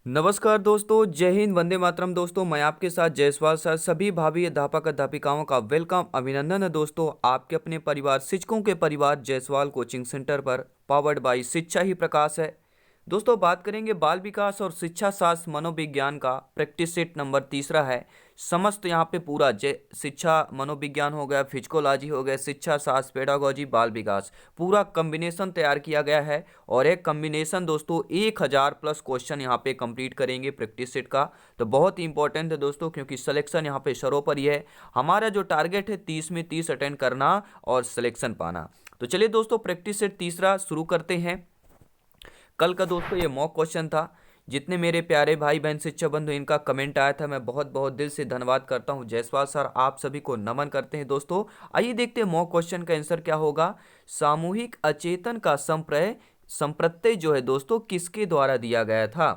नमस्कार दोस्तों, जय हिंद, वंदे मातरम। दोस्तों मैं आपके साथ जयसवाल सर। सभी भावी अध्यापक अध्यापिकाओं का वेलकम, अभिनंदन है दोस्तों। आपके अपने परिवार, शिक्षकों के परिवार जयसवाल कोचिंग सेंटर पर, पावर्ड बाय शिक्षा ही प्रकाश है। दोस्तों बात करेंगे बाल विकास और शिक्षा शास्त्र मनोविज्ञान का। प्रैक्टिस सेट नंबर तीसरा है। समस्त यहाँ पे पूरा जय शिक्षा मनोविज्ञान हो गया, फिजिकोलॉजी हो गया, शिक्षा शास्त्र, पेडागोजी, बाल विकास, पूरा कॉम्बिनेशन तैयार किया गया है। और एक कॉम्बिनेशन दोस्तों 1000+ क्वेश्चन यहाँ पे कंप्लीट करेंगे प्रैक्टिस सेट का। तो बहुत ही इंपॉर्टेंट है दोस्तों, क्योंकि सिलेक्शन यहाँ पे सरोपरि है। हमारा जो टारगेट है 30 में 30 अटेंड करना और सिलेक्शन पाना। तो चलिए दोस्तों, प्रैक्टिस सेट तीसरा शुरू करते हैं। कल का दोस्तों ये मॉक क्वेश्चन था। जितने मेरे प्यारे भाई बहन शिक्षक बंधु इनका कमेंट आया था, मैं बहुत बहुत दिल से धन्यवाद करता हूं। जयसवाल सर, आप सभी को नमन करते हैं दोस्तों। आइए देखते हैं मॉक क्वेश्चन का आंसर क्या होगा। सामूहिक अचेतन का संप्रत्यय जो है दोस्तों किसके द्वारा दिया गया था?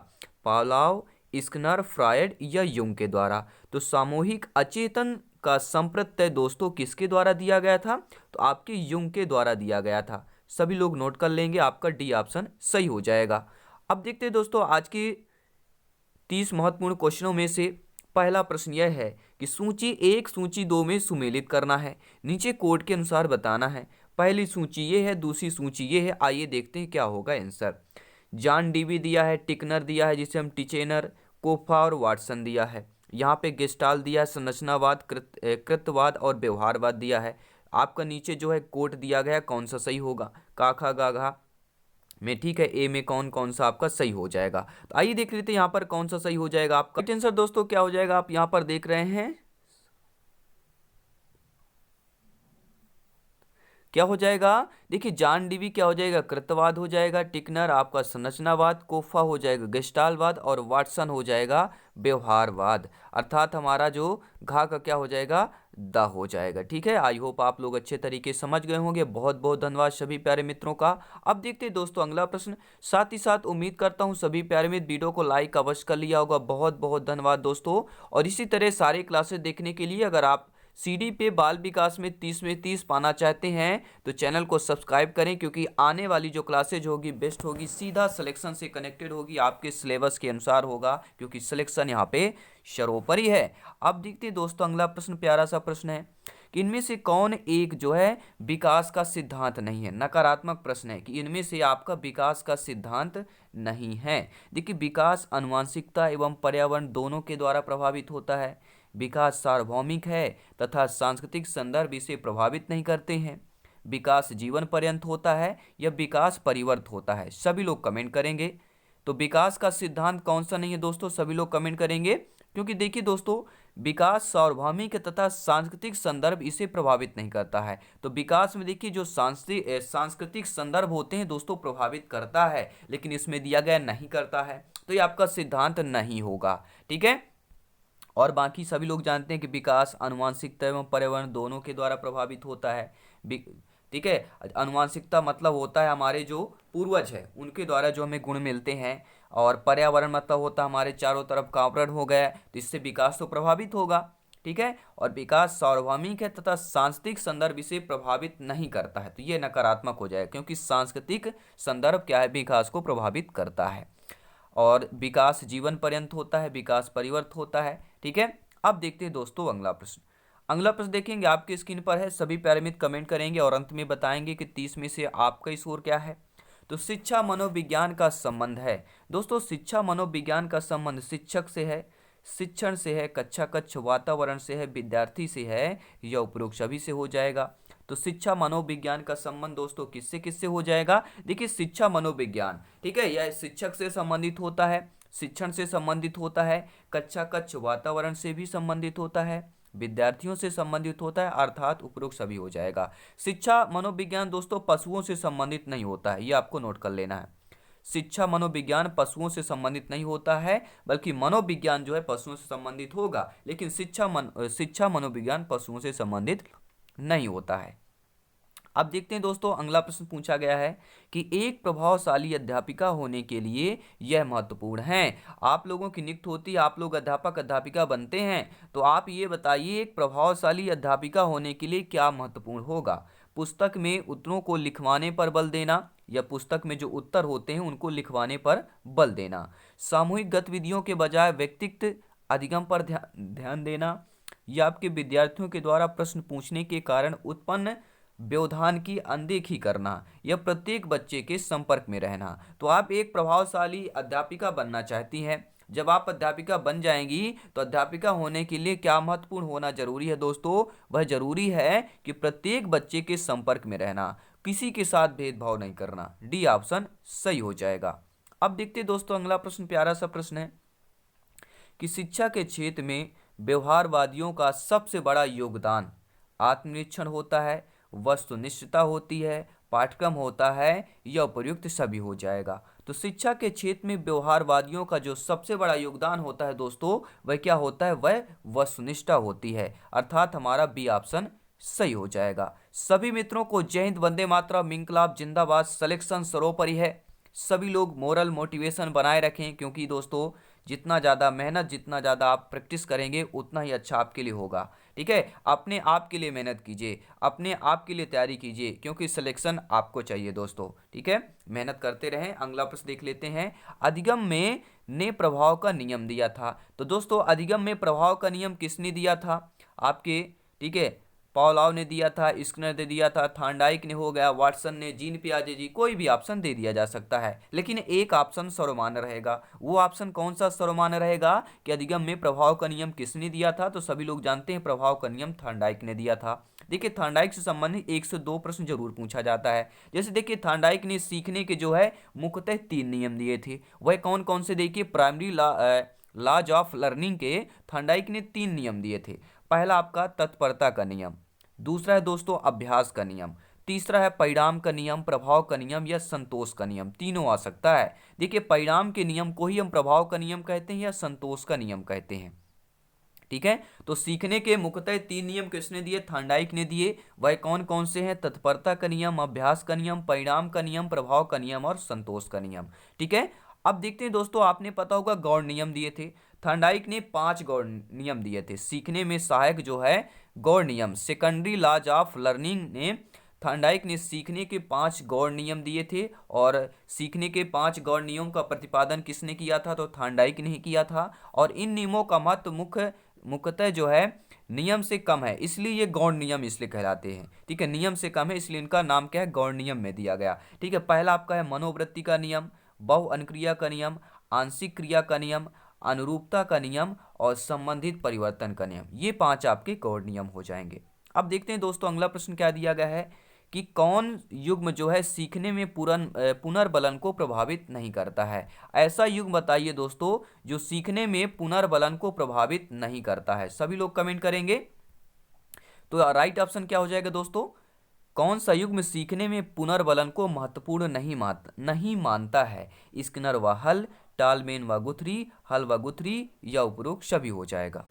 पावलोव, स्किनर, फ्रायड या युंग के द्वारा? तो सामूहिक अचेतन का संप्रत्यय दोस्तों किसके द्वारा दिया गया था? तो आपके युंग के द्वारा दिया गया था। सभी लोग नोट कर लेंगे, आपका डी ऑप्शन सही हो जाएगा। अब देखते हैं दोस्तों आज की 30 महत्वपूर्ण क्वेश्चनों में से पहला प्रश्न यह है कि सूची 1 सूची 2 में सुमेलित करना है। नीचे कोड के अनुसार बताना है। पहली सूची ये है, दूसरी सूची ये है। आइए देखते हैं क्या होगा आंसर। जॉन डीवी दिया है, टिकनर दिया है जिसे हम टिचेनर, कोफा और वाटसन दिया है। यहाँ पे गेस्टाल दिया है, संरचनावाद, कृतवाद और व्यवहारवाद दिया है। आपका नीचे जो है कोट दिया गया, कौन सा सही होगा? काखा गाघा में, ठीक है। ए में कौन कौन सा आपका सही हो जाएगा? तो आइए देख लेते हैं यहाँ पर कौन सा सही हो जाएगा आपका। राइट आंसर दोस्तों क्या हो जाएगा, आप यहाँ पर देख रहे हैं क्या हो जाएगा। देखिए जॉन डीवी क्या हो जाएगा, कृतवाद हो जाएगा। टिकनर आपका संरचनावाद, कोफा हो जाएगा गेस्टालवाद और वाटसन हो जाएगा व्यवहारवाद। अर्थात हमारा जो घा का क्या हो जाएगा, द हो जाएगा। ठीक है, आई होप आप लोग अच्छे तरीके से समझ गए होंगे। बहुत बहुत धन्यवाद सभी प्यारे मित्रों का। अब देखते हैं दोस्तों अगला प्रश्न। साथ ही साथ उम्मीद करता हूं सभी प्यारे मित्र वीडियो को लाइक अवश्य कर लिया होगा। बहुत बहुत धन्यवाद दोस्तों। और इसी तरह सारे क्लासेस देखने के लिए अगर आप सीडी पे बाल विकास में 30 में 30 पाना चाहते हैं तो चैनल को सब्सक्राइब करें, क्योंकि आने वाली जो क्लासेज होगी बेस्ट होगी, सीधा सिलेक्शन से कनेक्टेड होगी, आपके सिलेबस के अनुसार होगा, क्योंकि सिलेक्शन यहाँ पे सर्वोपरि है। अब देखते हैं दोस्तों अगला प्रश्न, प्यारा सा प्रश्न है कि इनमें से कौन एक जो है विकास का सिद्धांत नहीं है? नकारात्मक प्रश्न है कि इनमें से आपका विकास का सिद्धांत नहीं है। देखिए विकास आनुवंशिकता एवं पर्यावरण दोनों के द्वारा प्रभावित होता है। विकास सार्वभौमिक है तथा सांस्कृतिक संदर्भ इसे प्रभावित नहीं करते हैं। विकास जीवन पर्यंत होता है या विकास परिवर्त होता है? सभी लोग कमेंट करेंगे। तो विकास का सिद्धांत कौन सा नहीं है दोस्तों, सभी लोग कमेंट करेंगे। क्योंकि देखिए दोस्तों, विकास सार्वभौमिक तथा सांस्कृतिक संदर्भ इसे प्रभावित नहीं करता है। तो विकास में देखिए जो सांस्कृतिक संदर्भ होते हैं दोस्तों प्रभावित करता है, लेकिन इसमें दिया गया नहीं करता है, तो ये आपका सिद्धांत नहीं होगा। ठीक है, और बाकी सभी लोग जानते हैं कि विकास आनुवंशिकता एवं पर्यावरण दोनों के द्वारा प्रभावित होता है। ठीक है, आनुवंशिकता मतलब होता है हमारे जो पूर्वज है उनके द्वारा जो हमें गुण मिलते हैं, और पर्यावरण मतलब होता है हमारे चारों तरफ का आवरण हो गया, तो इससे विकास तो प्रभावित होगा। ठीक है, और विकास सार्वभौमिक है तथा सांस्कृतिक संदर्भ इसे प्रभावित नहीं करता है, तो ये नकारात्मक हो जाएगा, क्योंकि सांस्कृतिक संदर्भ क्या है, विकास को प्रभावित करता है। और विकास जीवन पर्यंत होता है, विकास परिवर्त होता है। ठीक है, अब देखते हैं दोस्तों अगला प्रश्न। अगला प्रश्न देखेंगे आपके स्क्रीन पर है। सभी प्यारे मित्र कमेंट करेंगे और अंत में बताएंगे कि 30 में से आपका स्कोर क्या है। तो शिक्षा मनोविज्ञान का संबंध है दोस्तों, शिक्षा मनोविज्ञान का संबंध शिक्षक से है, शिक्षण से है, कक्षा कक्ष वातावरण से है, विद्यार्थी से है, या उपरोक्त सभी से हो जाएगा। तो शिक्षा मनोविज्ञान का संबंध दोस्तों किससे किससे हो जाएगा? देखिए शिक्षा मनोविज्ञान, ठीक है, यह शिक्षक से संबंधित होता है, शिक्षण से संबंधित होता है, कक्षा कक्ष वातावरण से भी संबंधित होता है, विद्यार्थियों से संबंधित होता है, अर्थात उपरोक्त सभी हो जाएगा। शिक्षा मनोविज्ञान दोस्तों पशुओं से संबंधित नहीं होता है, ये आपको नोट कर लेना है। शिक्षा मनोविज्ञान पशुओं से संबंधित नहीं होता है, बल्कि मनोविज्ञान जो है पशुओं से संबंधित होगा, लेकिन शिक्षा मनोविज्ञान पशुओं से संबंधित नहीं होता है। अब देखते हैं दोस्तों अगला प्रश्न पूछा गया है कि एक प्रभावशाली अध्यापिका होने के लिए यह महत्वपूर्ण है। आप लोगों की नियुक्ति होती है, आप लोग अध्यापक अध्यापिका बनते हैं, तो आप ये बताइए एक प्रभावशाली अध्यापिका होने के लिए क्या महत्वपूर्ण होगा। पुस्तक में उत्तरों को लिखवाने पर बल देना, या पुस्तक में जो उत्तर होते हैं उनको लिखवाने पर बल देना। सामूहिक गतिविधियों के बजाय व्यक्तिगत अधिगम पर ध्यान देना, या आपके विद्यार्थियों के द्वारा प्रश्न पूछने के कारण उत्पन्न व्यवधान की अनदेखी करना, या प्रत्येक बच्चे के संपर्क में रहना। तो आप एक प्रभावशाली अध्यापिका बनना चाहती हैं। जब आप अध्यापिका बन जाएंगी तो अध्यापिका होने के लिए क्या महत्वपूर्ण होना जरूरी है दोस्तों? वह जरूरी है कि प्रत्येक बच्चे के संपर्क में रहना, किसी के साथ भेदभाव नहीं करना। डी ऑप्शन सही हो जाएगा। अब देखते दोस्तों अगला प्रश्न, प्यारा सा प्रश्न है कि शिक्षा के क्षेत्र में व्यवहारवादियों का सबसे बड़ा योगदान आत्मनिरीक्षण होता है, वस्तुनिष्ठता होती है, पाठ्यक्रम होता है, या उपयुक्त सभी हो जाएगा। तो शिक्षा के क्षेत्र में व्यवहारवादियों का जो सबसे बड़ा योगदान होता है दोस्तों, वह क्या होता है? वह वस्तुनिष्ठता होती है, अर्थात हमारा बी ऑप्शन सही हो जाएगा। सभी मित्रों को जय हिंद, वंदे मातरम, इंकलाब जिंदाबाद। सिलेक्शन सर्वोपरि है। सभी लोग मोरल मोटिवेशन बनाए रखें, क्योंकि दोस्तों जितना ज़्यादा मेहनत, जितना ज़्यादा आप प्रैक्टिस करेंगे उतना ही अच्छा आपके लिए होगा। ठीक है, अपने आप के लिए मेहनत कीजिए, अपने आप के लिए तैयारी कीजिए, क्योंकि सिलेक्शन आपको चाहिए दोस्तों। ठीक है, मेहनत करते रहें। अगला प्रश्न देख लेते हैं। अधिगम में ने प्रभाव का नियम दिया था। तो दोस्तों अधिगम में प्रभाव का नियम किसने दिया था? आपके, ठीक है, पावलोव ने दिया था, स्किनर ने दिया था, थॉर्नडाइक ने हो गया, वाटसन ने, जीन पियाजे जी, कोई भी ऑप्शन दे दिया जा सकता है, लेकिन एक ऑप्शन सर्वमान्य रहेगा। वो ऑप्शन कौन सा सर्वमान्य रहेगा कि अधिगम में प्रभाव का नियम किसने दिया था? तो सभी लोग जानते हैं प्रभाव का नियम थॉर्नडाइक ने दिया था। देखिए थॉर्नडाइक से संबंधित 1 से 2 प्रश्न जरूर पूछा जाता है। जैसे देखिए थॉर्नडाइक ने सीखने के जो है मुख्यतः 3 नियम दिए थे। वह कौन कौन से? देखिए प्राइमरी लॉज ऑफ लर्निंग के थॉर्नडाइक ने 3 नियम दिए थे। पहला आपका तत्परता का नियम, दूसरा है दोस्तों अभ्यास का नियम, तीसरा है परिणाम का नियम, प्रभाव का नियम, या संतोष का नियम। तीनों आ सकता है। देखिए परिणाम के नियम को ही हम प्रभाव का नियम कहते हैं या संतोष का नियम कहते हैं। ठीक है, तो सीखने के मुख्यतः 3 नियम किसने दिए? थॉर्नडाइक ने दिए। वह कौन कौन से हैं? तत्परता का नियम, अभ्यास का नियम, परिणाम का नियम, प्रभाव का नियम और संतोष का नियम। ठीक है, अब देखते हैं दोस्तों, आपने पता होगा गौड़ नियम दिए थे। थॉर्नडाइक ने 5 गौड़ नियम दिए थे सीखने में सहायक जो है गौड़ नियम। सेकेंडरी लॉज ऑफ लर्निंग ने थॉर्नडाइक ने सीखने के 5 गौड़ नियम दिए थे, और सीखने के 5 गौड़ नियमों का प्रतिपादन किसने किया था? तो थॉर्नडाइक ने ही किया था। और इन नियमों का महत्व मुख्यतः जो है नियम से कम है, इसलिए ये गौड़ नियम इसलिए कहलाते हैं। ठीक है, नियम से कम है इसलिए इनका नाम क्या है? गौड़ नियम में दिया गया। ठीक है, पहला आपका है मनोवृत्ति का नियम, बहु अनुक्रिया का नियम, आंशिक क्रिया का नियम, अनुरूपता का नियम और संबंधित परिवर्तन का नियम। ये 5 आपके गौड़ नियम हो जाएंगे। अब देखते हैं दोस्तों अगला प्रश्न क्या दिया गया है कि कौन युग्म जो है सीखने में पुनर्बलन को प्रभावित नहीं करता है? ऐसा युग्म बताइए दोस्तों जो सीखने में पुनर्बलन को प्रभावित नहीं करता है। सभी लोग कमेंट करेंगे। तो राइट ऑप्शन क्या हो जाएगा दोस्तों? कौन सा युग्म सीखने में पुनर्बलन को महत्वपूर्ण नहीं मानता है? स्किनर व हल, टालमेन व गुथरी, हल व गुथरी, या उपरोक्त सभी हो जाएगा।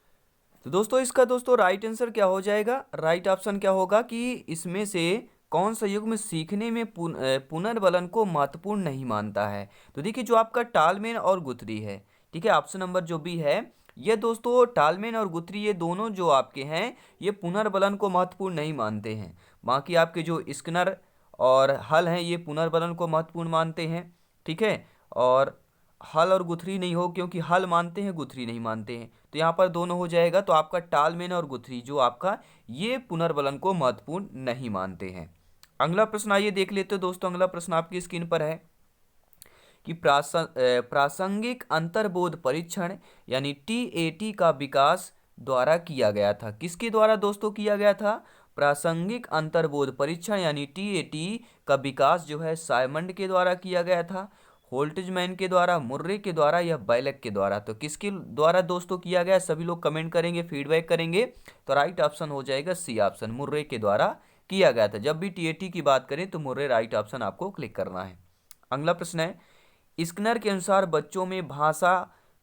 तो दोस्तों इसका दोस्तों राइट आंसर क्या हो जाएगा? राइट ऑप्शन क्या होगा कि इसमें से कौन सा युग्म सीखने में पुनर्बलन को महत्वपूर्ण नहीं मानता है? तो देखिए जो आपका टालमेन और गुथरी है, ठीक है, ऑप्शन नंबर जो भी है, ये दोस्तों टालमेन और गुथरी ये दोनों जो आपके हैं ये पुनर्बलन को महत्वपूर्ण नहीं मानते हैं। बाकी आपके जो स्किनर और हल हैं ये पुनर्बलन को महत्वपूर्ण मानते हैं। ठीक है, और हल और गुथरी नहीं हो, क्योंकि हल मानते हैं गुथरी नहीं मानते हैं, तो यहाँ पर दोनों हो जाएगा। तो आपका टालमेन और गुथरी जो आपका ये पुनर्बलन को महत्वपूर्ण नहीं मानते हैं। अगला प्रश्न आइए देख लेते हैं दोस्तों। अगला प्रश्न आपकी स्क्रीन पर है कि प्रासंगिक अंतर्बोध परीक्षण यानी टीएटी का विकास द्वारा किया गया था। किसके द्वारा दोस्तों किया गया था? प्रासंगिक अंतर्बोध परीक्षण यानी टीएटी का विकास जो है साइमंड के द्वारा किया गया था, होल्ट्जमैन के द्वारा, मुर्रे के द्वारा, या बैलेक के द्वारा। तो किसके द्वारा दोस्तों किया गया? सभी लोग कमेंट करेंगे, फीडबैक करेंगे। तो राइट ऑप्शन हो जाएगा सी ऑप्शन, मुर्रे के द्वारा किया गया था। जब भी टीएटी की बात करें तो मुर्रे राइट ऑप्शन आपको क्लिक करना है। अगला प्रश्न है स्किनर के अनुसार बच्चों में भाषा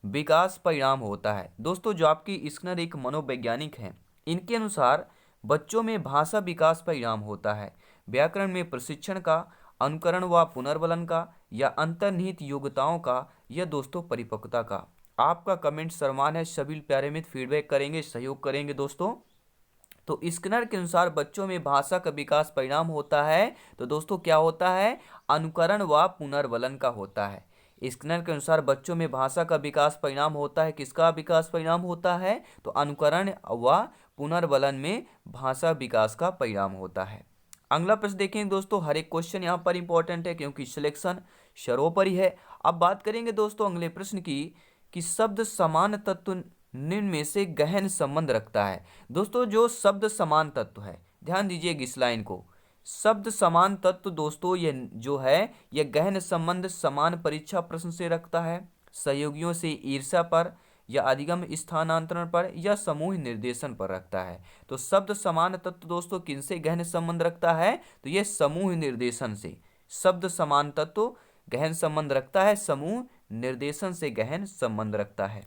विकास परिणाम होता है। दोस्तों जो आपकी स्किनर एक मनोवैज्ञानिक हैं, इनके अनुसार बच्चों में भाषा विकास परिणाम होता है व्याकरण में प्रशिक्षण का, अनुकरण व पुनर्बलन का, या अंतर्निहित योग्यताओं का, या दोस्तों परिपक्वता का। आपका कमेंट सम्मान है। सभी प्यारे मित्र फीडबैक करेंगे, सहयोग करेंगे दोस्तों। तो स्किनर के अनुसार बच्चों में भाषा का विकास परिणाम होता है, तो दोस्तों क्या होता है, अनुकरण व पुनर्वलन का होता है। स्किनर के अनुसार बच्चों में भाषा का विकास परिणाम होता है, किसका विकास परिणाम होता है, तो अनुकरण व पुनर्वलन में भाषा विकास का परिणाम होता है। अगला प्रश्न देखें दोस्तों, हर एक क्वेश्चन यहाँ पर इंपॉर्टेंट है क्योंकि सिलेक्शन सर्वोपरि है। अब बात करेंगे दोस्तों अगले प्रश्न की कि शब्द समान तत्व निम्न में से गहन संबंध रखता है। दोस्तों जो शब्द समान तत्व है, ध्यान दीजिएगा इस लाइन को, शब्द समान तत्व दोस्तों ये जो है ये गहन संबंध समान परीक्षा प्रश्न से रखता है, सहयोगियों से ईर्ष्या पर या अधिगम स्थानांतरण पर या समूह निर्देशन पर रखता है। तो शब्द समान तत्व दोस्तों किनसे गहन संबंध रखता है, तो ये समूह निर्देशन से। शब्द समान तत्व गहन संबंध रखता है, समूह निर्देशन से गहन संबंध रखता है।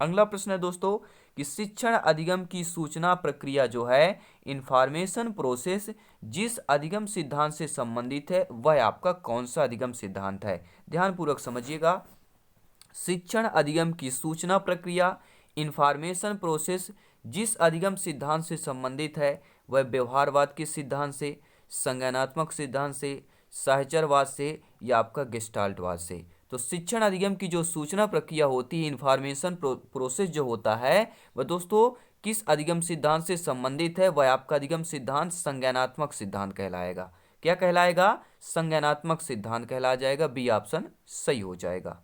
अगला प्रश्न है दोस्तों कि शिक्षण अधिगम की सूचना प्रक्रिया जो है, इंफॉर्मेशन प्रोसेस, जिस अधिगम सिद्धांत से संबंधित है वह आपका कौन सा अधिगम सिद्धांत है। ध्यानपूर्वक समझिएगा, शिक्षण अधिगम की सूचना प्रक्रिया, इंफॉर्मेशन प्रोसेस, जिस अधिगम सिद्धांत से संबंधित है वह व्यवहारवाद के सिद्धांत से, संज्ञानात्मक सिद्धांत से, सहचरवाद से या आपका गेस्टाल्टवाद से। तो शिक्षण अधिगम की जो सूचना प्रक्रिया होती है, इंफॉर्मेशन प्रोसेस जो होता है वह दोस्तों किस अधिगम सिद्धांत से संबंधित है, वह आपका अधिगम सिद्धांत संज्ञानात्मक सिद्धांत कहलाएगा। क्या कहलाएगा, संज्ञानात्मक सिद्धांत कहला जाएगा। बी ऑप्शन सही हो जाएगा।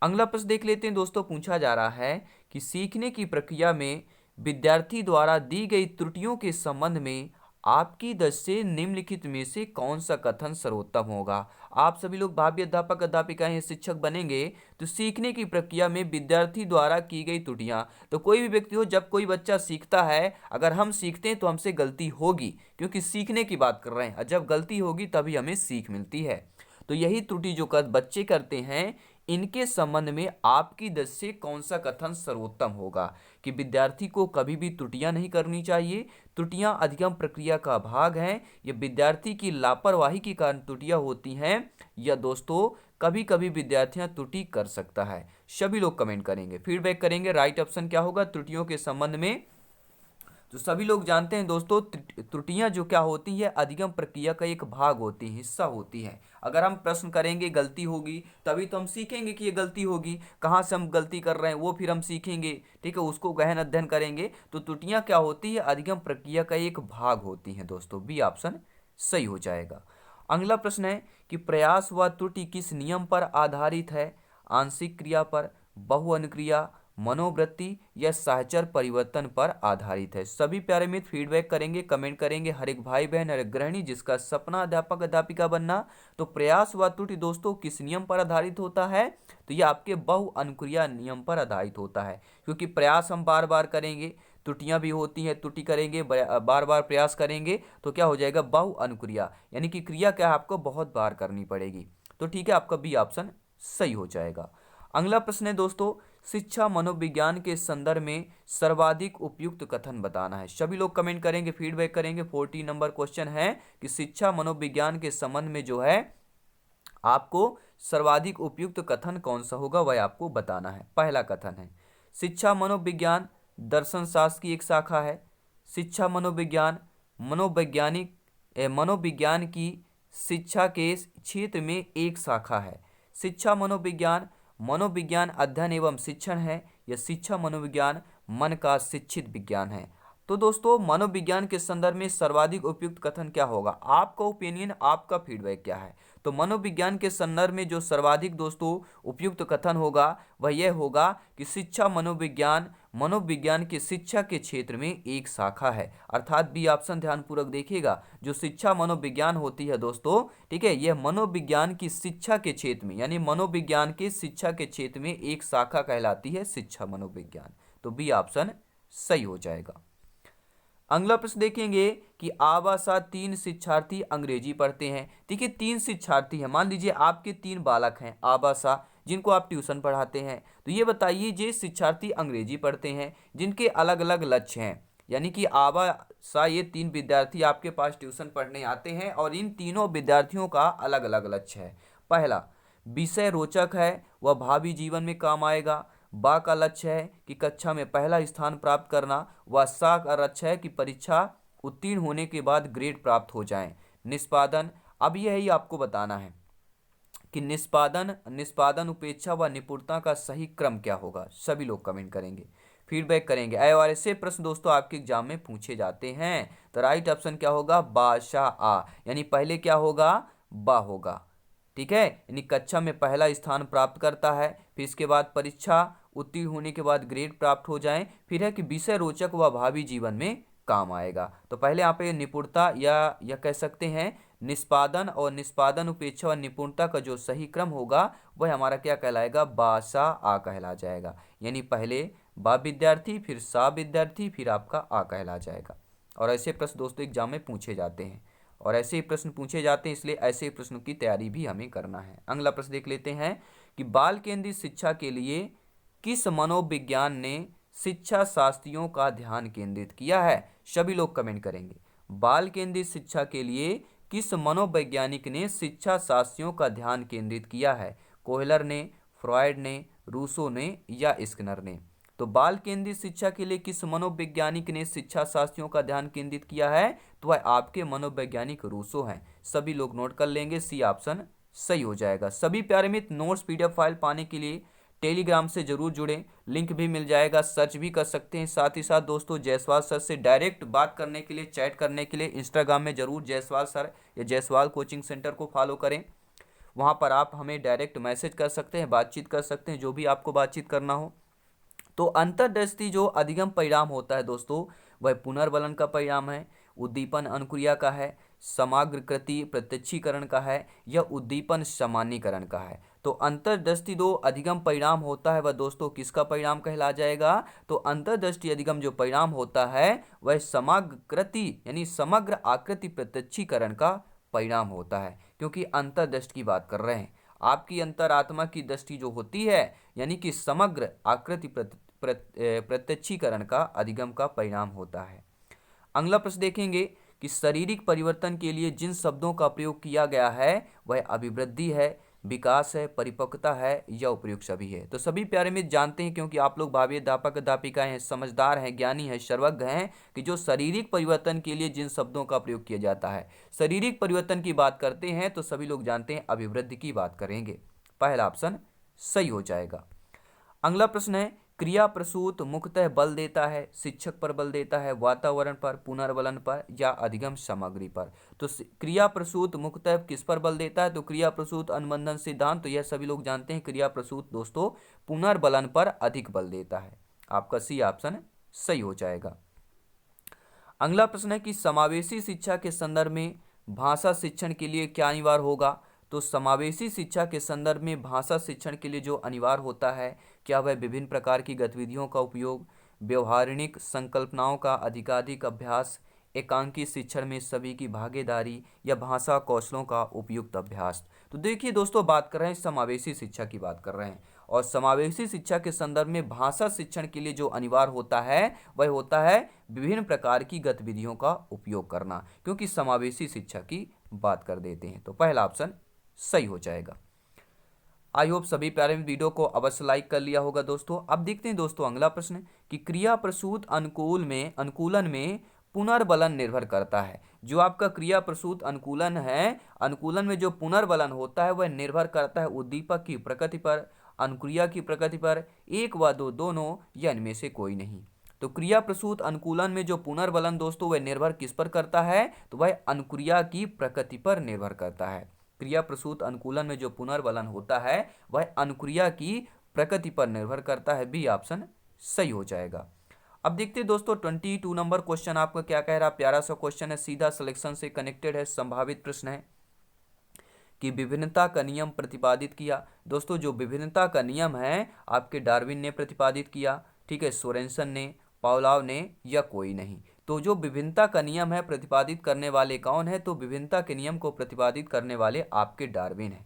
अगला प्रश्न देख लेते हैं दोस्तों, पूछा जा रहा है कि सीखने की प्रक्रिया में विद्यार्थी द्वारा दी गई त्रुटियों के संबंध में आपकी दृष्टि से निम्नलिखित में से कौन सा कथन सर्वोत्तम होगा। आप सभी लोग भावी अध्यापक अध्यापिकाएं या शिक्षक बनेंगे तो सीखने की प्रक्रिया में विद्यार्थी द्वारा की गई त्रुटियां, तो कोई भी व्यक्ति हो, जब कोई बच्चा सीखता है, अगर हम सीखते हैं तो हमसे गलती होगी, क्योंकि सीखने की बात कर रहे हैं, जब गलती होगी तभी हमें सीख मिलती है। तो यही त्रुटि जो बच्चे करते हैं, इनके संबंध में आपकी दृष्टि से कौन सा कथन सर्वोत्तम होगा कि विद्यार्थी को कभी भी त्रुटियां नहीं करनी चाहिए, त्रुटियां अधिगम प्रक्रिया का भाग हैं, ये विद्यार्थी की लापरवाही के कारण त्रुटियां होती हैं, या दोस्तों कभी कभी विद्यार्थियां त्रुटि कर सकता है। सभी लोग कमेंट करेंगे, फीडबैक करेंगे, राइट ऑप्शन क्या होगा त्रुटियों के संबंध में। तो सभी लोग जानते हैं दोस्तों, त्रुटियां जो क्या होती है, अधिगम प्रक्रिया का एक भाग होती है, हिस्सा होती है। अगर हम प्रश्न करेंगे गलती होगी तभी तो हम सीखेंगे कि ये गलती होगी, कहाँ से हम गलती कर रहे हैं वो फिर हम सीखेंगे, ठीक है, उसको गहन अध्ययन करेंगे। तो त्रुटियां क्या होती है, अधिगम प्रक्रिया का एक भाग होती हैं दोस्तों। बी ऑप्शन सही हो जाएगा। अगला प्रश्न है कि प्रयास व त्रुटि किस नियम पर आधारित है, आंशिक क्रिया पर, बहुअनुक्रिया, मनोवृत्ति या सहचर परिवर्तन पर आधारित है। सभी प्यारे मित्र फीडबैक करेंगे, कमेंट करेंगे, हर एक भाई बहन, हर एक गृहिणी जिसका सपना अध्यापक अध्यापिका बनना। तो प्रयास व त्रुटि दोस्तों किस नियम पर आधारित होता है, तो ये आपके बहुअनुक्रिया नियम पर आधारित होता है, क्योंकि प्रयास हम बार बार करेंगे, त्रुटियां भी होती हैं, त्रुटि करेंगे, बार बार प्रयास करेंगे तो क्या हो जाएगा, बहुअनुक्रिया, यानी कि क्रिया क्या है, आपको बहुत बार करनी पड़ेगी। तो ठीक है, आपका बी ऑप्शन सही हो जाएगा। अगला प्रश्न है दोस्तों, शिक्षा मनोविज्ञान के संदर्भ में सर्वाधिक उपयुक्त कथन बताना है। सभी लोग कमेंट करेंगे, फीडबैक करेंगे। 40 नंबर क्वेश्चन है कि शिक्षा मनोविज्ञान के संबंध में जो है आपको सर्वाधिक उपयुक्त कथन कौन सा होगा वह आपको बताना है। पहला कथन है, शिक्षा मनोविज्ञान दर्शन शास्त्र की एक शाखा है। शिक्षा मनोविज्ञान मनोविज्ञान की शिक्षा के क्षेत्र में एक शाखा है। शिक्षा मनोविज्ञान मनोविज्ञान अध्ययन एवं शिक्षण है, या शिक्षा मनोविज्ञान मन का शिक्षित विज्ञान है। तो दोस्तों मनोविज्ञान के संदर्भ में सर्वाधिक उपयुक्त कथन क्या होगा, आपका ओपिनियन, आपका फीडबैक क्या है। तो मनोविज्ञान के संदर्भ में जो सर्वाधिक दोस्तों उपयुक्त कथन होगा वह यह होगा कि शिक्षा मनोविज्ञान मनोविज्ञान की शिक्षा के क्षेत्र में एक शाखा है, अर्थात बी ऑप्शन ध्यानपूर्वक देखिएगा। जो शिक्षा मनोविज्ञान होती है दोस्तों, ठीक है, यह मनोविज्ञान की शिक्षा के क्षेत्र में, यानी मनोविज्ञान की शिक्षा के क्षेत्र में एक शाखा कहलाती है शिक्षा मनोविज्ञान। तो बी ऑप्शन सही हो जाएगा। अगला प्रश्न देखेंगे कि आवासा 3 शिक्षार्थी अंग्रेजी पढ़ते हैं। देखिए 3 शिक्षार्थी हैं, मान लीजिए आपके 3 बालक हैं आवासा, जिनको आप ट्यूशन पढ़ाते हैं। तो ये बताइए, जे शिक्षार्थी अंग्रेजी पढ़ते हैं जिनके अलग अलग लक्ष्य हैं, यानी कि आवासा ये 3 विद्यार्थी आपके पास ट्यूशन पढ़ने आते हैं और इन तीनों विद्यार्थियों का अलग अलग लक्ष्य है। पहला, विषय रोचक है, वह भावी जीवन में काम आएगा। बा का लक्ष्य है कि कक्षा में पहला स्थान प्राप्त करना, व सा का लक्ष्य है कि परीक्षा उत्तीर्ण होने के बाद ग्रेड प्राप्त हो जाएं। निष्पादन, अब यही आपको बताना है कि निष्पादन उपेक्षा व निपुणता का सही क्रम क्या होगा। सभी लोग कमेंट करेंगे, फीडबैक करेंगे। और ऐसे प्रश्न दोस्तों आपके एग्जाम में पूछे जाते हैं। तो राइट ऑप्शन क्या होगा, बा शा आ, यानी पहले क्या होगा, बा होगा। ठीक है, यानी कक्षा में पहला स्थान प्राप्त करता है, फिर इसके बाद परीक्षा उत्तीर्ण होने के बाद ग्रेड प्राप्त हो जाए, फिर है कि विषय रोचक व भावी जीवन में काम आएगा। तो पहले आप ये निपुणता या कह सकते हैं निष्पादन, और निष्पादन उपेक्षा और निपुणता का जो सही क्रम होगा वह हमारा क्या कहलाएगा, बा सा आ कहला जाएगा। यानी पहले बा विद्यार्थी, फिर सा विद्यार्थी, फिर आपका आ कहला जाएगा। और ऐसे प्रश्न दोस्तों एग्जाम में पूछे जाते हैं, और ऐसे ही प्रश्न पूछे जाते हैं, इसलिए ऐसे प्रश्नों की तैयारी भी हमें करना है। अगला प्रश्न देख लेते हैं कि बाल केंद्रित शिक्षा के लिए किस मनोविज्ञान ने शिक्षा शास्त्रियों का ध्यान केंद्रित किया है। सभी लोग कमेंट करेंगे। बाल केंद्रित शिक्षा के लिए किस मनोवैज्ञानिक ने शिक्षा शास्त्रियों का ध्यान केंद्रित किया है। कोहलर ने, फ्रॉयड ने, रूसो ने या स्किनर ने। तो बाल केंद्रित शिक्षा के लिए किस मनोवैज्ञानिक ने शिक्षा शास्त्रियों का ध्यान केंद्रित किया है, तो वह आपके मनोवैज्ञानिक रूसो हैं। सभी लोग नोट कर लेंगे, सी ऑप्शन सही हो जाएगा। सभी प्यारे मित्र नोट्स पीडीएफ फाइल पाने के लिए टेलीग्राम से जरूर जुड़ें, लिंक भी मिल जाएगा, सर्च भी कर सकते हैं। साथ ही साथ दोस्तों जायसवाल सर से डायरेक्ट बात करने के लिए, चैट करने के लिए इंस्टाग्राम में जरूर जायसवाल सर या जायसवाल कोचिंग सेंटर को फॉलो करें। वहाँ पर आप हमें डायरेक्ट मैसेज कर सकते हैं, बातचीत कर सकते हैं, जो भी आपको बातचीत करना हो। तो अंतर्दृष्टि जो अधिगम परिणाम होता है दोस्तों, वह पुनर्बलन का परिणाम है, उद्दीपन अनुक्रिया का है, समग्रकृति प्रत्यक्षीकरण का है, या उद्दीपन सामान्यीकरण का है। तो अंतर्दृष्टि दो अधिगम परिणाम होता है वह दोस्तों किसका परिणाम कहला जाएगा, तो अंतर्दृष्टि अधिगम जो परिणाम होता है वह समग्रकृति यानी समग्र आकृति प्रत्यक्षीकरण का परिणाम होता है, क्योंकि अंतर्दृष्टि की बात कर रहे हैं। आपकी अंतरात्मा की दृष्टि जो होती है यानी कि समग्र आकृति प्रत्यक्षीकरण का अधिगम का परिणाम होता है। अगला प्रश्न देखेंगे कि शारीरिक परिवर्तन के लिए जिन शब्दों का प्रयोग किया गया है वह अभिवृद्धि है, विकास है, परिपक्वता है या उपयुक्त सभी है। तो सभी प्यारे मित्र जानते हैं, क्योंकि आप लोग भावी अध्यापक अध्यापिकाएं हैं, समझदार हैं, ज्ञानी हैं, सर्वज्ञ हैं, कि जो शारीरिक परिवर्तन के लिए जिन शब्दों का प्रयोग किया जाता है, शारीरिक परिवर्तन की बात करते हैं तो सभी लोग जानते हैं अभिवृद्धि की बात करेंगे। पहला ऑप्शन सही हो जाएगा। अगला प्रश्न है क्रिया प्रसूत मुख्यतः बल देता है, शिक्षक पर बल देता है, वातावरण पर, पुनर्बलन पर या अधिगम सामग्री पर। तो क्रिया प्रसूत मुख्यतः किस पर बल देता है, तो क्रिया प्रसूत अनुबंधन सिद्धांत, तो यह सभी लोग जानते हैं। क्रिया प्रसूत दोस्तों पुनर्बलन पर अधिक बल देता है। आपका सी ऑप्शन सही हो जाएगा। अगला प्रश्न है कि समावेशी शिक्षा के संदर्भ में भाषा शिक्षण के लिए क्या अनिवार्य होगा। तो समावेशी शिक्षा के संदर्भ में भाषा शिक्षण के लिए जो अनिवार्य होता है, क्या वह विभिन्न प्रकार की गतिविधियों का उपयोग, व्यवहारिक संकल्पनाओं का अधिकाधिक अभ्यास, एकांकी शिक्षण में सभी की भागीदारी या भाषा कौशलों का उपयुक्त अभ्यास। तो देखिए दोस्तों बात कर रहे हैं समावेशी शिक्षा की बात कर रहे हैं, और समावेशी शिक्षा के संदर्भ में भाषा शिक्षण के लिए जो अनिवार्य होता है वह होता है विभिन्न प्रकार की गतिविधियों का उपयोग करना, क्योंकि समावेशी शिक्षा की बात कर देते हैं। तो पहला ऑप्शन सही हो जाएगा। आई होप सभी प्यारे वीडियो को अवश्य लाइक कर लिया होगा दोस्तों। अब देखते हैं दोस्तों अगला प्रश्न कि क्रिया प्रसूत अनुकूलन में पुनर्बलन निर्भर करता है। जो आपका क्रिया प्रसूत अनुकूलन है, अनुकूलन में जो पुनर्बलन होता है वह निर्भर करता है उद्दीपक की प्रकृति पर, अनुक्रिया की प्रकृति पर, एक व दो दोनों या इनमें से कोई नहीं। तो क्रिया प्रसूत अनुकूलन में जो पुनर्बलन दोस्तों वह निर्भर किस पर करता है, तो वह अनुक्रिया की प्रकृति पर निर्भर करता है। क्रिया प्रसूत अनुकूलन में जो पुनर्बलन होता है वह अनुक्रिया की प्रकृति पर निर्भर करता है। बी ऑप्शन सही हो जाएगा। अब देखते हैं दोस्तों 22 नंबर क्वेश्चन आपका क्या कह रहा है। प्यारा सा क्वेश्चन है, सीधा सिलेक्शन से कनेक्टेड है, संभावित प्रश्न है कि विभिन्नता का नियम प्रतिपादित किया। दोस्तों जो विभिन्नता का नियम है आपके डार्विन ने प्रतिपादित किया, ठीक है, सोरेनसन ने, पावलोव ने या कोई नहीं। तो जो विभिन्नता का नियम है प्रतिपादित करने वाले कौन है, तो विभिन्नता के नियम को प्रतिपादित करने वाले आपके डार्विन है।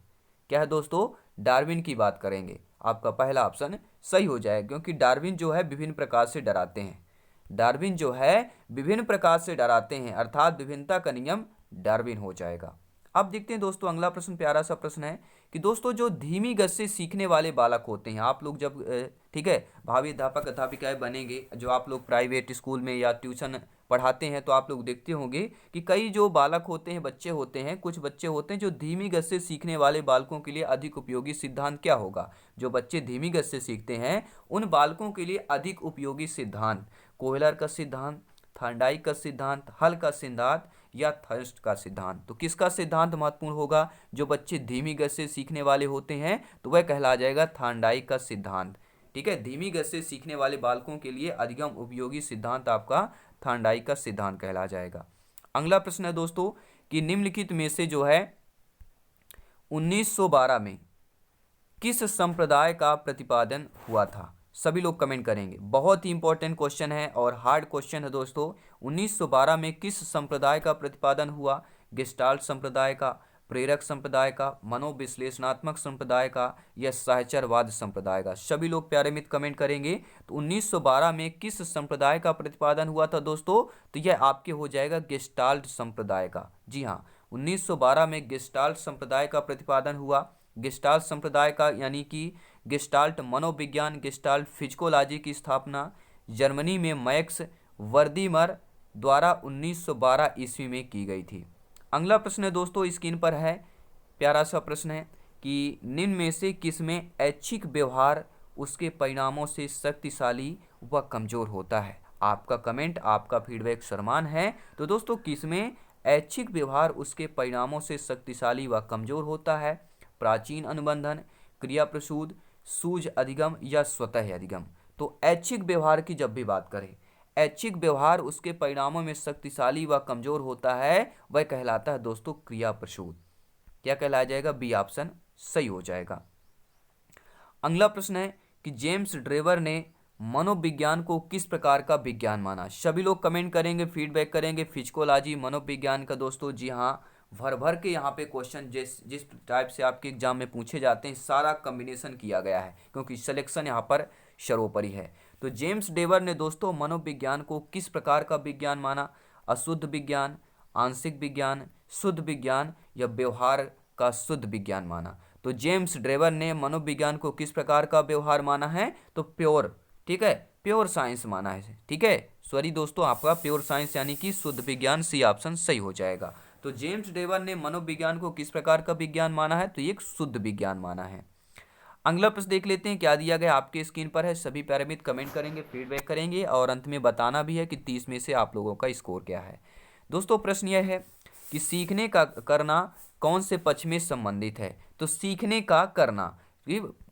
क्या है दोस्तों, डार्विन की बात करेंगे। आपका पहला ऑप्शन सही हो जाएगा, क्योंकि डार्विन जो है विभिन्न प्रकार से डराते हैं। डार्विन जो है विभिन्न प्रकार से डराते हैं, अर्थात विभिन्नता का नियम डार्विन हो जाएगा। अब देखते हैं दोस्तों अगला प्रश्न, प्यारा सा प्रश्न है कि दोस्तों जो धीमी गति से सीखने वाले बालक होते हैं, आप लोग जब ठीक है भावी अध्यापक अध्यापिकाएं बनेंगे, जो आप लोग प्राइवेट स्कूल में या ट्यूशन पढ़ाते हैं, तो आप लोग देखते होंगे कि कई जो बालक होते हैं, बच्चे होते हैं, कुछ बच्चे होते हैं जो धीमी गति से सीखने वाले बालकों के लिए अधिक उपयोगी सिद्धांत क्या होगा। जो बच्चे धीमी गति से सीखते हैं उन बालकों के लिए अधिक उपयोगी सिद्धांत, कोहलर का सिद्धांत, थॉर्नडाइक का सिद्धांत, हल का सिद्धांत या थर्स्ट का सिद्धांत। तो किसका सिद्धांत महत्वपूर्ण होगा? जो बच्चे धीमी गति से सीखने वाले होते हैं तो वह कहला जाएगा थॉर्नडाइक का सिद्धांत। ठीक है, धीमी गति से सीखने वाले बालकों के लिए अधिगम उपयोगी सिद्धांत आपका थॉर्नडाइक का सिद्धांत कहला जाएगा। अगला प्रश्न है दोस्तों कि निम्नलिखित में से जो है 1912 में किस संप्रदाय का प्रतिपादन हुआ था? सभी लोग कमेंट करेंगे। बहुत ही इंपॉर्टेंट क्वेश्चन है और हार्ड क्वेश्चन है दोस्तों। 1912 में किस संप्रदाय का प्रतिपादन हुआ? गेस्टाल्ट संप्रदाय का, प्रेरक संप्रदाय का, मनोविश्लेषणात्मक संप्रदाय का या सहचरवाद संप्रदाय का? सभी लोग प्यारे मित्र कमेंट करेंगे। तो 1912 में किस संप्रदाय का प्रतिपादन हुआ था दोस्तों? तो यह आपके हो जाएगा गेस्टाल्ट संप्रदाय का। जी हाँ, 1912 में गेस्टाल्ट संप्रदाय का प्रतिपादन हुआ। गेस्टाल्ट संप्रदाय का यानी कि गेस्टाल्ट मनोविज्ञान, गेस्टाल्ट फिजिकोलॉजी की स्थापना जर्मनी में मैक्स वर्दीमर द्वारा 1912 ईस्वी में की गई थी। अगला प्रश्न है दोस्तों, स्क्रीन पर है, प्यारा सा प्रश्न है कि निम्न में से किसमें ऐच्छिक व्यवहार उसके परिणामों से शक्तिशाली व कमजोर होता है? आपका कमेंट, आपका फीडबैक समान है। तो दोस्तों किसमें ऐच्छिक व्यवहार उसके परिणामों से शक्तिशाली व कमजोर होता है? प्राचीन अनुबंधन, क्रिया प्रसूद, सूझ अधिगम या स्वतः अधिगम? तो ऐच्छिक व्यवहार की जब भी बात करें, ऐच्छिक व्यवहार उसके परिणामों में शक्तिशाली व कमजोर होता है, वह कहलाता है दोस्तों क्रिया प्रसूद। क्या कहलाया जाएगा? बी ऑप्शन सही हो जाएगा। अगला प्रश्न है कि जेम्स ड्रेवर ने मनोविज्ञान को किस प्रकार का विज्ञान माना? सभी लोग कमेंट करेंगे, फीडबैक करेंगे। फिजिकोलॉजी, मनोविज्ञान का दोस्तों जी हाँ, भर भर के यहाँ पे क्वेश्चन जिस जिस टाइप से आपके एग्जाम में पूछे जाते हैं सारा कम्बिनेशन किया गया है, क्योंकि सिलेक्शन यहाँ पर सर्वोपरि है। तो जेम्स ड्रेवर ने दोस्तों मनोविज्ञान को किस प्रकार का विज्ञान माना? अशुद्ध विज्ञान, आंशिक विज्ञान, शुद्ध विज्ञान या व्यवहार का शुद्ध विज्ञान माना? तो जेम्स ड्रेवर ने मनोविज्ञान को किस प्रकार का व्यवहार माना है? तो प्योर, ठीक है, प्योर साइंस माना है। ठीक है, सॉरी दोस्तों, आपका प्योर साइंस यानी कि शुद्ध विज्ञान, सी ऑप्शन सही हो जाएगा। तो जेम्स ड्रेवर ने मनोविज्ञान को किस प्रकार का विज्ञान माना है? तो एक शुद्ध विज्ञान माना है। अगला प्रश्न देख लेते हैं, क्या दिया गया आपके स्क्रीन पर है। सभी पैरामीटर कमेंट करेंगे, फीडबैक करेंगे और अंत में बताना भी है कि 30 में से आप लोगों का स्कोर क्या है। दोस्तों प्रश्न यह है कि सीखने का करना कौन से पक्ष में संबंधित है? तो सीखने का करना,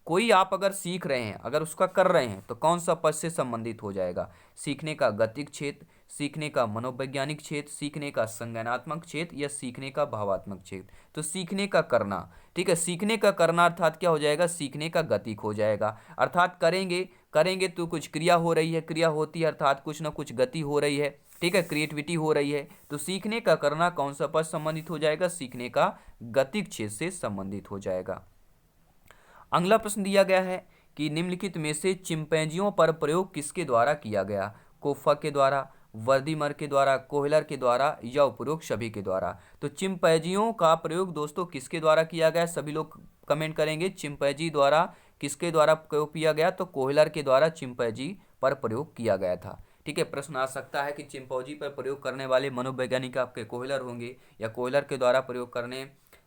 कोई आप अगर सीख रहे हैं, अगर उसका कर रहे हैं, तो कौन सा पक्ष से संबंधित हो जाएगा? सीखने का गतिक क्षेत्र, सीखने का मनोवैज्ञानिक क्षेत्र, सीखने का संज्ञानात्मक क्षेत्र या सीखने का भावात्मक क्षेत्र? तो सीखने का करना, ठीक है, सीखने का करना अर्थात क्या हो जाएगा? सीखने का गतिक हो जाएगा। अर्थात करेंगे करेंगे तो कुछ क्रिया हो रही है, क्रिया होती है अर्थात कुछ ना कुछ गति हो रही है, ठीक है, क्रिएटिविटी हो रही है। तो सीखने का करना कौन सा पक्ष संबंधित हो जाएगा? सीखने का गतिक क्षेत्र से संबंधित हो जाएगा। अगला प्रश्न दिया गया है कि निम्नलिखित में से चिंपैंजियों पर प्रयोग किसके द्वारा किया गया? कोफा के द्वारा, वर्दीमर के द्वारा, कोहलर के द्वारा या उपरोक्त सभी के द्वारा? तो चिंपैंजियों का प्रयोग दोस्तों किसके द्वारा किया गया? सभी लोग कमेंट करेंगे। चिंपैंजी द्वारा किसके द्वारा प्रयोग किया गया? तो कोहलर के द्वारा चिंपैंजी पर प्रयोग किया गया था। ठीक है, प्रश्न आ सकता है कि चिंपैंजी पर प्रयोग करने वाले मनोवैज्ञानिक आपके कोहलर होंगे, या कोहलर के द्वारा प्रयोग करने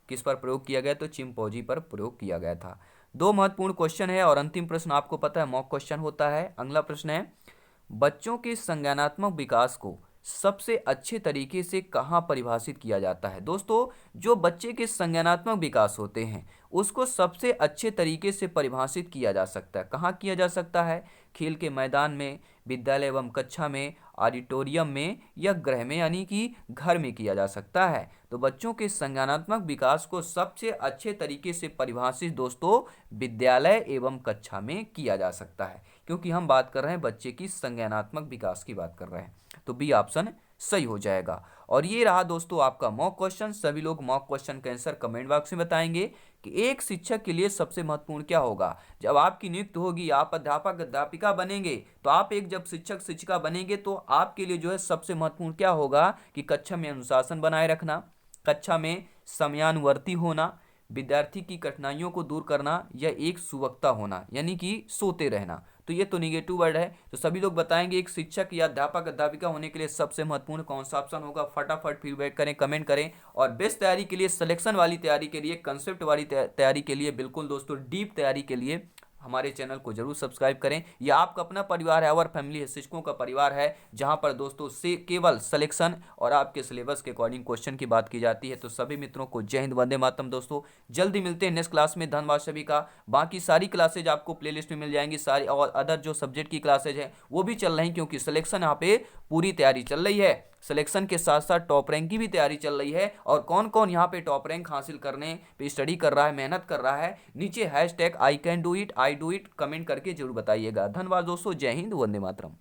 किस पर प्रयोग किया गया? तो चिंपैंजी पर प्रयोग किया गया था। दो महत्वपूर्ण क्वेश्चन है और अंतिम प्रश्न आपको पता है मॉक क्वेश्चन होता है। अगला प्रश्न है, बच्चों के संज्ञानात्मक विकास को सबसे अच्छे तरीके से कहाँ परिभाषित किया जाता है? दोस्तों जो बच्चे के संज्ञानात्मक विकास होते हैं उसको सबसे अच्छे तरीके से परिभाषित किया जा सकता है। कहाँ किया जा सकता है? खेल के मैदान में, विद्यालय एवं कक्षा में, ऑडिटोरियम में या गृह में यानी कि घर में किया जा सकता है। तो बच्चों के संज्ञानात्मक विकास को सबसे अच्छे तरीके से परिभाषित दोस्तों विद्यालय एवं कक्षा में किया जा सकता है, क्योंकि हम बात कर रहे हैं बच्चे की संज्ञानात्मक विकास की बात कर रहे हैं। तो बी ऑप्शन सही हो जाएगा। और ये रहा दोस्तों आपका मॉक क्वेश्चन। सभी लोग मॉक क्वेश्चन का आंसर कमेंट बॉक्स में बताएंगे कि एक शिक्षक के लिए सबसे महत्वपूर्ण क्या होगा। जब आपकी नियुक्ति होगी, आप अध्यापक अध्यापिका बनेंगे, तो आप एक जब शिक्षक शिक्षिका बनेंगे तो आपके लिए जो है सबसे महत्वपूर्ण क्या होगा कि कक्षा में अनुशासन बनाए रखना, कक्षा में समयानुवर्ती होना, विद्यार्थी की कठिनाइयों को दूर करना या एक सुवक्ता होना, यानी कि सोते रहना। तो ये तो निगेटिव वर्ड है। तो सभी लोग बताएंगे एक शिक्षक या अध्यापक अध्यापिका होने के लिए सबसे महत्वपूर्ण कौन सा ऑप्शन होगा। फटाफट फीडबैक करें, कमेंट करें। और बेस्ट तैयारी के लिए, सिलेक्शन वाली तैयारी के लिए, कंसेप्ट वाली तैयारी के लिए, बिल्कुल दोस्तों डीप तैयारी के लिए हमारे चैनल को जरूर सब्सक्राइब करें। यह आपका अपना परिवार है, आवर फैमिली है, शिक्षकों का परिवार है, जहां पर दोस्तों से केवल सिलेक्शन और आपके सिलेबस के अकॉर्डिंग क्वेश्चन की बात की जाती है। तो सभी मित्रों को जय हिंद, वंदे मातरम। दोस्तों जल्दी मिलते हैं नेक्स्ट क्लास में। धन्यवाद सभी का। बाकी सारी क्लासेज आपको प्लेलिस्ट में मिल जाएंगी, सारी और अदर जो सब्जेक्ट की क्लासेज हैं वो भी चल रही हैं, क्योंकि सिलेक्शन यहाँ पे पूरी तैयारी चल रही है। सिलेक्शन के साथ साथ टॉप रैंक की भी तैयारी चल रही है। और कौन कौन यहाँ पे टॉप रैंक हासिल करने पे स्टडी कर रहा है, मेहनत कर रहा है, नीचे hashtag I can do it, I do it comment करके जरूर बताइएगा। धन्यवाद दोस्तों, जय हिंद, वंदे मातरम।